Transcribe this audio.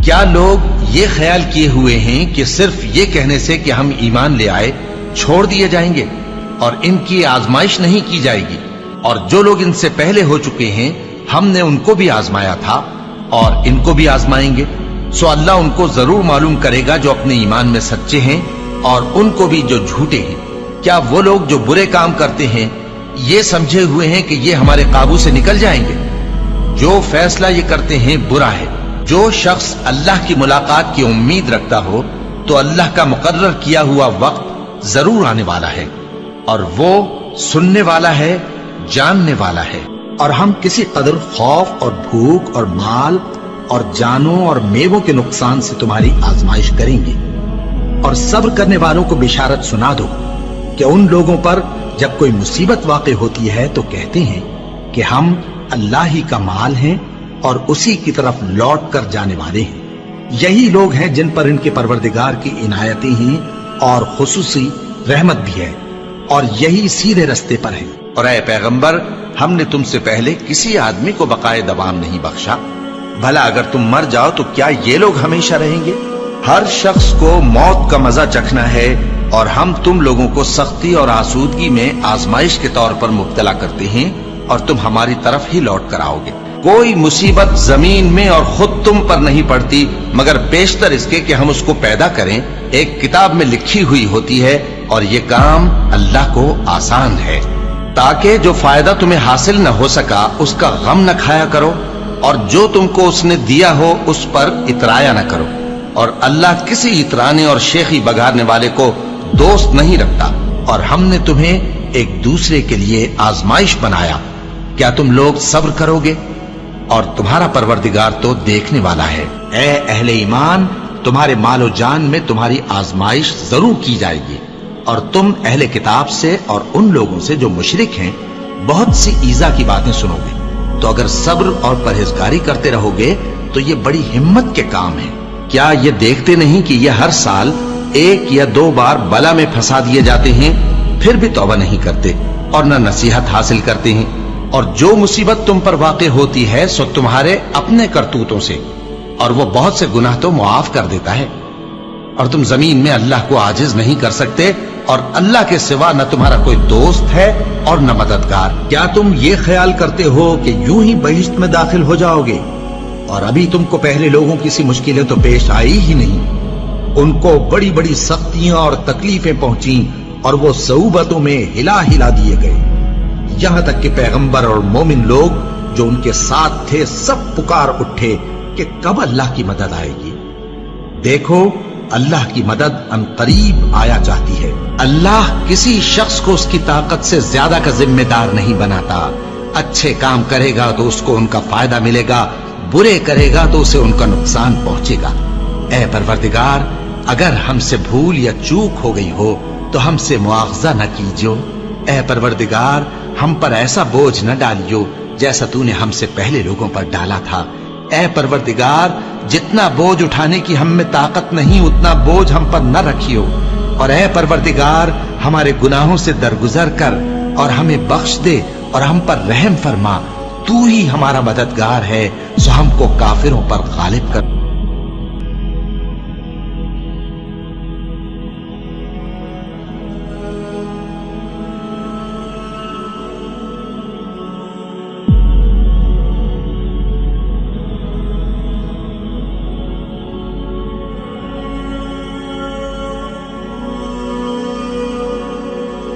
کیا لوگ یہ خیال کیے ہوئے ہیں کہ صرف یہ کہنے سے کہ ہم ایمان لے آئے چھوڑ دیے جائیں گے اور ان کی آزمائش نہیں کی جائے گی؟ اور جو لوگ ان سے پہلے ہو چکے ہیں ہم نے ان کو بھی آزمایا تھا اور ان کو بھی آزمائیں گے، سو اللہ ان کو ضرور معلوم کرے گا جو اپنے ایمان میں سچے ہیں اور ان کو بھی جو جھوٹے ہیں۔ کیا وہ لوگ جو برے کام کرتے ہیں یہ سمجھے ہوئے ہیں کہ یہ ہمارے قابو سے نکل جائیں گے؟ جو فیصلہ یہ کرتے ہیں برا ہے۔ جو شخص اللہ کی ملاقات کی امید رکھتا ہو تو اللہ کا مقرر کیا ہوا وقت ضرور آنے والا ہے، اور وہ سننے والا ہے، جاننے والا ہے۔ اور ہم کسی قدر خوف اور بھوک اور مال اور جانوں اور میووں کے نقصان سے تمہاری آزمائش کریں گے، اور صبر کرنے والوں کو بشارت سنا دو کہ ان لوگوں پر جب کوئی مصیبت واقع ہوتی ہے تو کہتے ہیں کہ ہم اللہ ہی کا مال ہیں اور اسی کی طرف لوٹ کر جانے والے ہیں۔ یہی لوگ ہیں جن پر ان کے پروردگار کی عنایتیں ہیں اور خصوصی رحمت بھی ہے، اور یہی سیدھے رستے پر ہیں۔ اور اے پیغمبر، ہم نے تم سے پہلے کسی آدمی کو بقائے دوام نہیں بخشا، بھلا اگر تم مر جاؤ تو کیا یہ لوگ ہمیشہ رہیں گے؟ ہر شخص کو موت کا مزہ چکھنا ہے، اور ہم تم لوگوں کو سختی اور آسودگی میں آزمائش کے طور پر مبتلا کرتے ہیں، اور تم ہماری طرف ہی لوٹ کر آؤ گے۔ کوئی مصیبت زمین میں اور خود تم پر نہیں پڑتی مگر پیشتر اس کے کہ ہم اس کو پیدا کریں ایک کتاب میں لکھی ہوئی ہوتی ہے، اور یہ کام اللہ کو آسان ہے، تاکہ جو فائدہ تمہیں حاصل نہ ہو سکا اس کا غم نہ کھایا کرو، اور جو تم کو اس نے دیا ہو اس پر اترایا نہ کرو۔ اور اللہ کسی اترانے اور شیخی بگارنے والے کو دوست نہیں رکھتا۔ اور ہم نے تمہیں ایک دوسرے کے لیے آزمائش بنایا، کیا تم لوگ صبر کرو گے؟ اور تمہارا پروردگار تو دیکھنے والا ہے۔ اے اہل ایمان، تمہارے مال و جان میں تمہاری آزمائش ضرور کی جائے گی، اور تم اہل کتاب سے اور ان لوگوں سے جو مشرک ہیں بہت سی ایذا کی باتیں سنو گے، تو اگر صبر اور پرہیزگاری کرتے رہو گے تو یہ بڑی ہمت کے کام ہے۔ کیا یہ دیکھتے نہیں کہ یہ ہر سال 1 یا 2 بار بلا میں پھنسا دیے جاتے ہیں، پھر بھی توبہ نہیں کرتے اور نہ نصیحت حاصل کرتے ہیں؟ اور جو مصیبت تم پر واقع ہوتی ہے سو تمہارے اپنے کرتوتوں سے، اور وہ بہت سے گناہ تو معاف کر دیتا ہے۔ اور تم زمین میں اللہ کو عاجز نہیں کر سکتے، اور اللہ کے سوا نہ تمہارا کوئی دوست ہے اور نہ مددگار۔ کیا تم یہ خیال کرتے ہو کہ یوں ہی بہشت میں داخل ہو جاؤ گے؟ اور ابھی تم کو پہلے لوگوں کی سی مشکلیں تو پیش آئی ہی نہیں۔ ان کو بڑی بڑی سختیاں اور تکلیفیں پہنچیں، اور وہ صعوبتوں میں ہلا ہلا دیے گئے، یہاں تک کہ پیغمبر اور مومن لوگ جو ان کے ساتھ تھے سب پکار اٹھے کہ کب اللہ کی مدد آئے گی۔ دیکھو، اللہ کی مدد ان قریب آیا چاہتی ہے۔ اللہ کسی شخص کو اس کی طاقت سے زیادہ کا ذمہ دار نہیں بناتا۔ اچھے کام کرے گا تو اس کو ان کا فائدہ ملے گا، برے کرے گا تو اسے ان کا نقصان پہنچے گا۔ اے پروردگار، اگر ہم سے بھول یا چوک ہو گئی ہو تو ہم سے مواخذہ نہ کیجو۔ اے پروردگار، ہم پر ایسا بوجھ نہ ڈالیو جیسا تو نے ہم سے پہلے لوگوں پر ڈالا تھا۔ اے پروردگار، جتنا بوجھ اٹھانے کی ہم میں طاقت نہیں اتنا بوجھ ہم پر نہ رکھیو، اور اے پروردگار، ہمارے گناہوں سے درگزر کر اور ہمیں بخش دے اور ہم پر رحم فرما۔ تو ہی ہمارا مددگار ہے، سو ہم کو کافروں پر غالب کر۔